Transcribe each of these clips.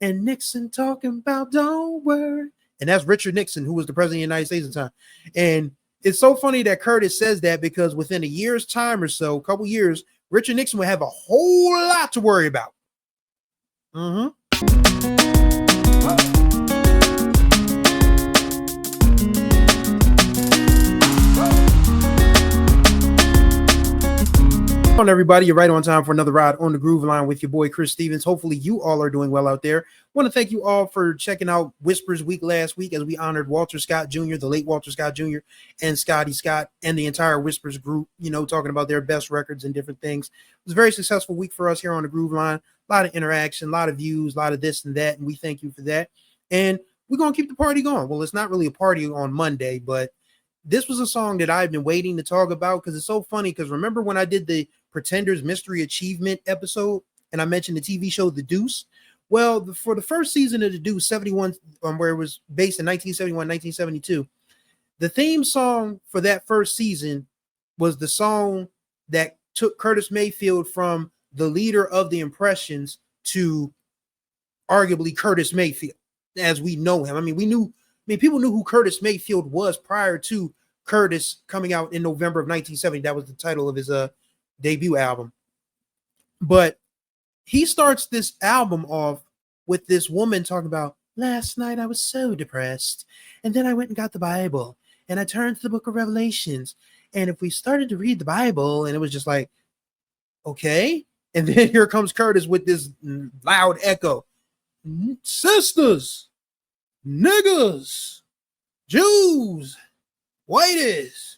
and Nixon talking about don't worry. And that's Richard Nixon, who was the president of the United States at the time. And it's so funny that Curtis says that because within a year's time or so, a couple years, Richard Nixon would have a whole lot to worry about. Mm-hmm. On everybody, you're right on time for another ride on the Groove Line with your boy Chris Stevens. Hopefully you all are doing well out there. Want to thank you all for checking out Whispers Week last week as we honored Walter Scott Jr., the late Walter Scott Jr., and Scotty Scott and the entire Whispers group, talking about their best records and different things. It was a very successful week for us here on the Groove Line. A lot of interaction, a lot of views, a lot of this and that, and we thank you for that. And we're going to keep the party going. Well, it's not really a party on Monday, but this was a song that I've been waiting to talk about because it's so funny. Because remember when I did the Pretenders Mystery Achievement episode and I mentioned the TV show The Deuce? Well, for the first season of The Deuce, 71, where it was based in 1971, 1972, the theme song for that first season was the song that took Curtis Mayfield from the leader of the Impressions to arguably Curtis Mayfield as we know him. People knew who Curtis Mayfield was prior to Curtis coming out in November of 1970. That was the title of his debut album. But he starts this album off with this woman talking about, last night I was so depressed. And then I went and got the Bible and I turned to the book of Revelations. And if we started to read the Bible, and it was just like, okay. And then here comes Curtis with this loud echo. Sisters, niggas, Jews, whiteys,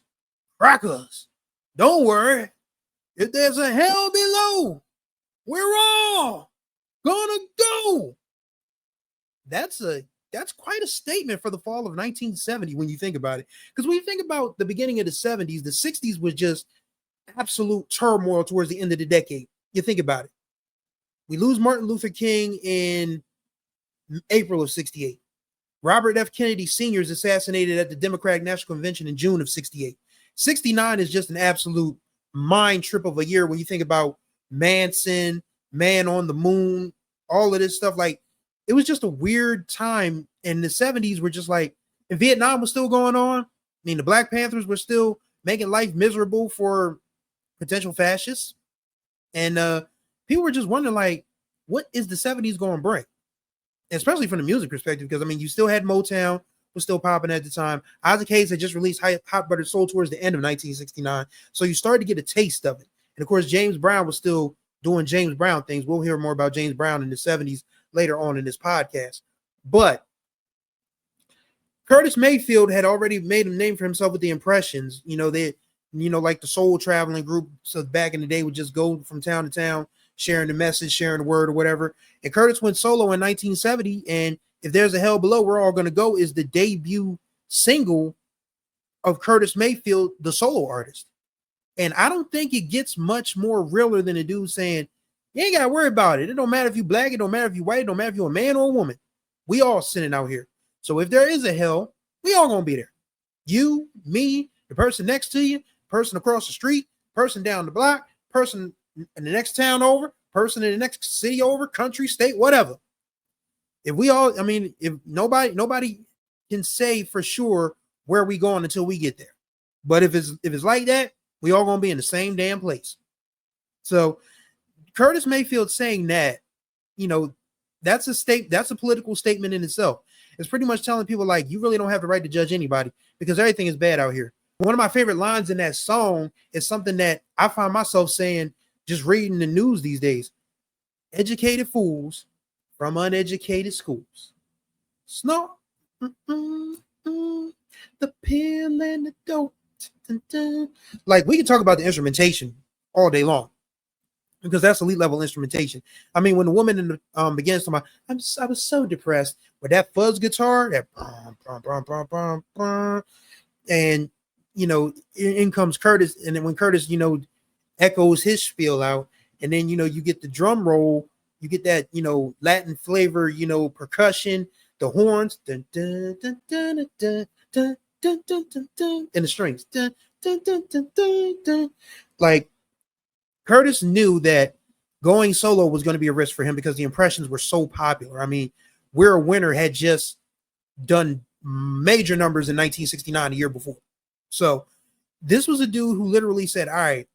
crackers, don't worry. If there's a hell below, we're all gonna go. That's quite a statement for the fall of 1970 when you think about it. Because when you think about the beginning of the 70s, the 60s was just absolute turmoil towards the end of the decade. You think about it. We lose Martin Luther King in April of 68. Robert F. Kennedy Sr. is assassinated at the Democratic National Convention in June of 68. 69 is just an absolute mind trip of a year when you think about Manson, Man on the Moon, all of this stuff. Like, it was just a weird time. And the 70s were just like, and Vietnam was still going on. The Black Panthers were still making life miserable for potential fascists. And people were just wondering, like, what is the 70s going to bring? Especially from the music perspective, because you still had Motown was still popping at the time. Isaac Hayes had just released Hot Buttered Soul towards the end of 1969, so you started to get a taste of it. And of course, James Brown was still doing James Brown things. We'll hear more about James Brown in the 70s later on in this podcast. But Curtis Mayfield had already made a name for himself with the Impressions. Like the soul traveling group. So back in the day, would just go from town to town, sharing the message, sharing the word or whatever. And Curtis went solo in 1970. And If There's a Hell Below, We're All Gonna Go is the debut single of Curtis Mayfield, the solo artist. And I don't think it gets much more realer than a dude saying, you ain't gotta worry about it. It don't matter if you black, it don't matter if you white, it don't matter if you're a man or a woman. We all sinning out here. So if there is a hell, we all gonna be there. You, me, the person next to you, person across the street, person down the block, person in the next town over, person in the next city over, country, state, whatever. If we all, if nobody can say for sure where we going until we get there. But if it's like that, we all gonna be in the same damn place. So Curtis Mayfield saying that, that's a political statement in itself. It's pretty much telling people, like, you really don't have the right to judge anybody because everything is bad out here. One of my favorite lines in that song is something that I find myself saying just reading the news these days. Educated fools from uneducated schools. Snow, the pill and the dope. Like, we can talk about the instrumentation all day long because that's elite level instrumentation. When the woman in the begins to I was so depressed with that fuzz guitar, that and in comes Curtis, and then when Curtis echoes his spiel out, and then you get the drum roll, you get that Latin flavor, percussion, the horns, dun, dun, dun, dun, dun, dun, dun, dun, dun, dun, and the strings, dun, dun, dun, dun, dun, dun. Like, Curtis knew that going solo was going to be a risk for him because the impressions were so popular. I mean, We're a Winner had just done major numbers in 1969, a year before. So this was a dude who literally said, all right,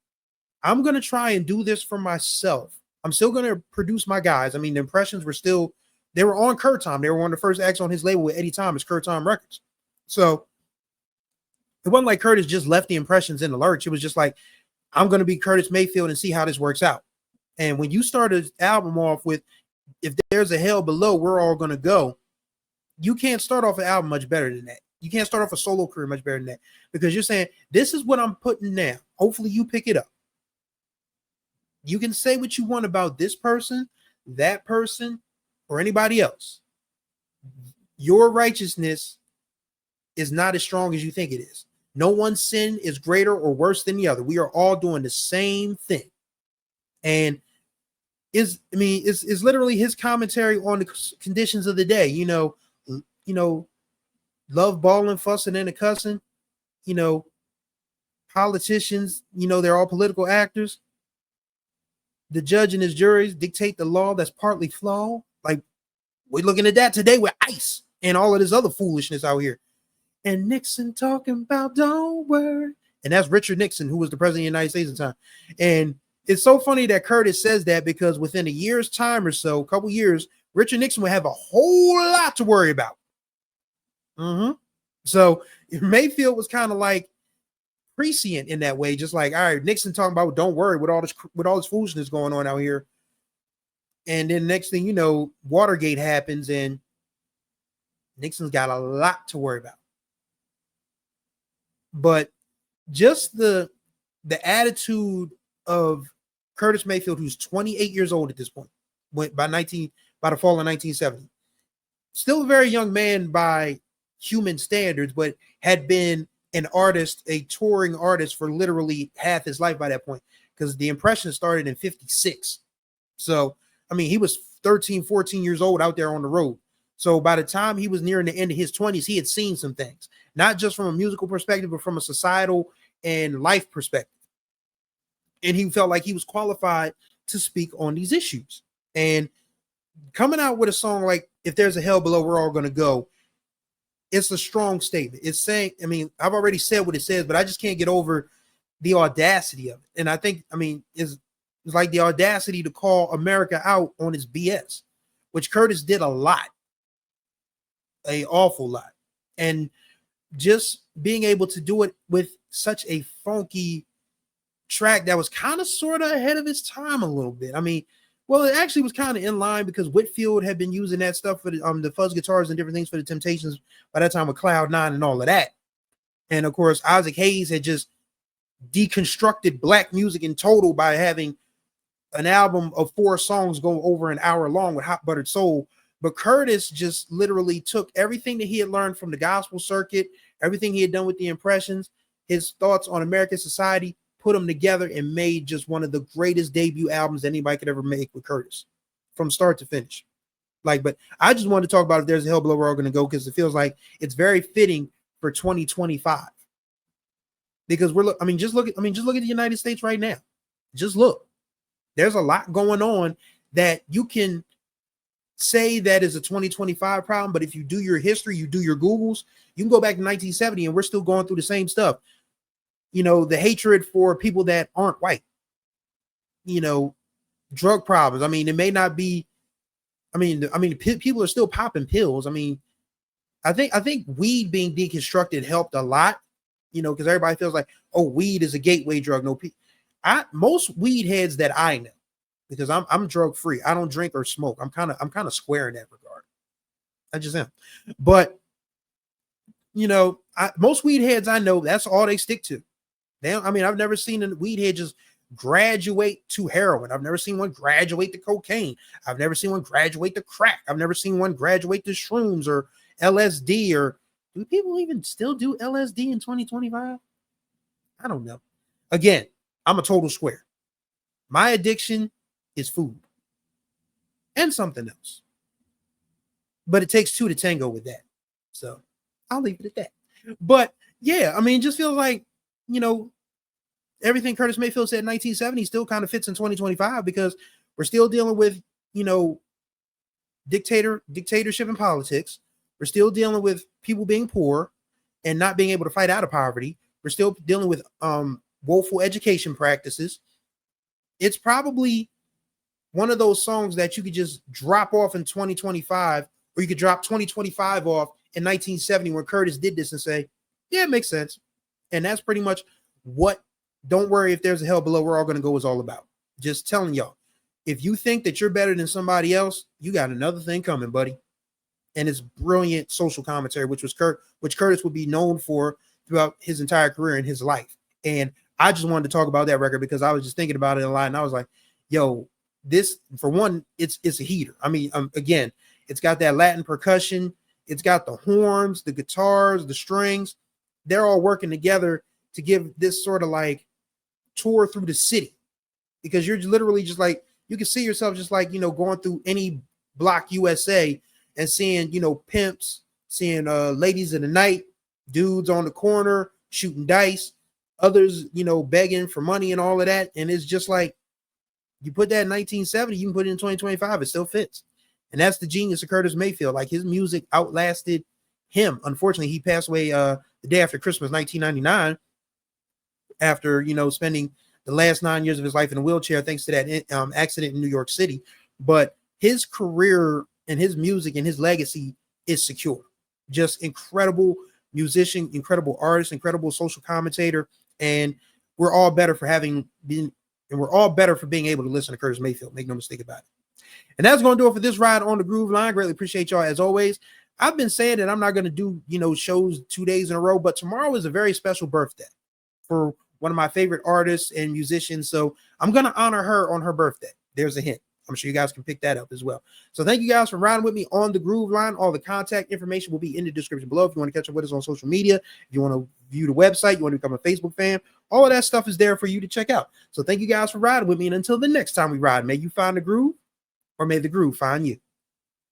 I'm going to try and do this for myself. I'm still going to produce my guys. I mean, the impressions were still, they were on Kurt Time. They were one of the first acts on his label with Eddie Thomas, Kurt Time Records. So it wasn't like Curtis just left the impressions in the lurch. It was just like, I'm going to be Curtis Mayfield and see how this works out. And when you start an album off with, if there's a hell below, we're all going to go, you can't start off an album much better than that. You can't start off a solo career much better than that, because you're saying, this is what I'm putting down. Hopefully you pick it up. You can say what you want about this person, that person, or anybody else. Your righteousness is not as strong as you think it is. No one's sin is greater or worse than the other. We are all doing the same thing. And it's literally his commentary on the conditions of the day. Love balling, fussing, and cussing. Politicians, they're all political actors. The judge and his juries dictate the law that's partly flawed. Like, we're looking at that today with ICE and all of this other foolishness out here. And Nixon talking about don't worry. And that's Richard Nixon, who was the president of the United States at the time. And it's so funny that Curtis says that, because within a year's time or so, a couple years, Richard Nixon would have a whole lot to worry about. So Mayfield was kind of like prescient in that way, just like, all right, Nixon talking about don't worry with all this foolishness going on out here. And then next thing you know, Watergate happens and Nixon's got a lot to worry about. But just the attitude of Curtis Mayfield, who's 28 years old at this point, by the fall of 1970, still a very young man by human standards, but had been an artist, a touring artist, for literally half his life by that point, because the Impressions started in 56. So, I mean, he was 13, 14 years old out there on the road. So by the time he was nearing the end of his 20s, he had seen some things, not just from a musical perspective, but from a societal and life perspective. And he felt like he was qualified to speak on these issues. And coming out with a song like If There's a Hell Below, We're All Gonna Go, it's a strong statement. It's saying, I mean, I've already said what it says, but I just can't get over the audacity of it. And I think, it's like the audacity to call America out on its BS, which Curtis did a lot, an awful lot. And just being able to do it with such a funky track that was kind of sort of ahead of its time a little bit. I mean, well, it actually was kind of in line, because Whitfield had been using that stuff for the fuzz guitars and different things for the Temptations by that time with Cloud 9 and all of that. And of course, Isaac Hayes had just deconstructed black music in total by having an album of 4 songs go over an hour long with Hot Buttered Soul. But Curtis just literally took everything that he had learned from the gospel circuit, everything he had done with the Impressions, his thoughts on American society, put them together and made just one of the greatest debut albums that anybody could ever make with Curtis, from start to finish. But I just wanted to talk about If There's a Hell Below, We're All Gonna Go, because it feels like it's very fitting for 2025. Because just look at the United States right now. Just look. There's a lot going on that you can say that is a 2025 problem, but if you do your history, you do your Googles, you can go back to 1970 and we're still going through the same stuff. The hatred for people that aren't white, drug problems. I mean, it may not be, people are still popping pills. I mean, I think weed being deconstructed helped a lot, because everybody feels like, oh, weed is a gateway drug. No, most weed heads that I know, because I'm drug free. I don't drink or smoke. I'm kind of square in that regard. I just am. But most weed heads I know, that's all they stick to. I've never seen a weed head just graduate to heroin. I've never seen one graduate to cocaine. I've never seen one graduate to crack. I've never seen one graduate to shrooms or LSD. Or do people even still do LSD in 2025? I don't know. Again, I'm a total square. My addiction is food and something else. But it takes 2 to tango with that. So I'll leave it at that. But yeah, just feels like, everything Curtis Mayfield said in 1970 still kind of fits in 2025, because We're still dealing with, you know, dictatorship and politics. We're still dealing with people being poor and not being able to fight out of poverty. We're still dealing with woeful education practices. It's probably one of those songs that you could just drop off in 2025, or you could drop 2025 off in 1970 when Curtis did this and say, yeah, it makes sense. And that's pretty much what Don't Worry If There's a Hell Below, We're All Gonna Go is all about. Just telling y'all, if you think that you're better than somebody else, you got another thing coming, buddy. And it's brilliant social commentary, which Curtis would be known for throughout his entire career in his life. And I just wanted to talk about that record because I was just thinking about it a lot, and I was like, yo, this, for one, it's a heater. I mean, again, it's got that Latin percussion, it's got the horns, the guitars, the strings. They're all working together to give this sort of like tour through the city, because you're literally just like, you can see yourself just like, you know, going through any block USA and seeing, you know, pimps, seeing ladies in the night, dudes on the corner shooting dice, others, you know, begging for money and all of that. And it's just like, you put that in 1970, you can put it in 2025, it still fits. And that's the genius of Curtis Mayfield. Like, his music outlasted him. Unfortunately, he passed away the day after Christmas, 1999, after, you know, spending the last 9 years of his life in a wheelchair thanks to that accident in New York City. But his career and his music and his legacy is secure. Just incredible musician, incredible artist, incredible social commentator. And we're all better for having been, and we're all better for being able to listen to Curtis Mayfield. Make no mistake about it. And that's going to do it for this ride on the Groove Line. Greatly appreciate y'all as always. I've been saying that I'm not going to do, you know, shows 2 days in a row, but tomorrow is a very special birthday for one of my favorite artists and musicians. So I'm going to honor her on her birthday. There's a hint. I'm sure you guys can pick that up as well. So thank you guys for riding with me on the Groove Line. All the contact information will be in the description below. If you want to catch up with us on social media, if you want to view the website, you want to become a Facebook fan, all of that stuff is there for you to check out. So thank you guys for riding with me. And until the next time we ride, may you find the groove, or may the groove find you.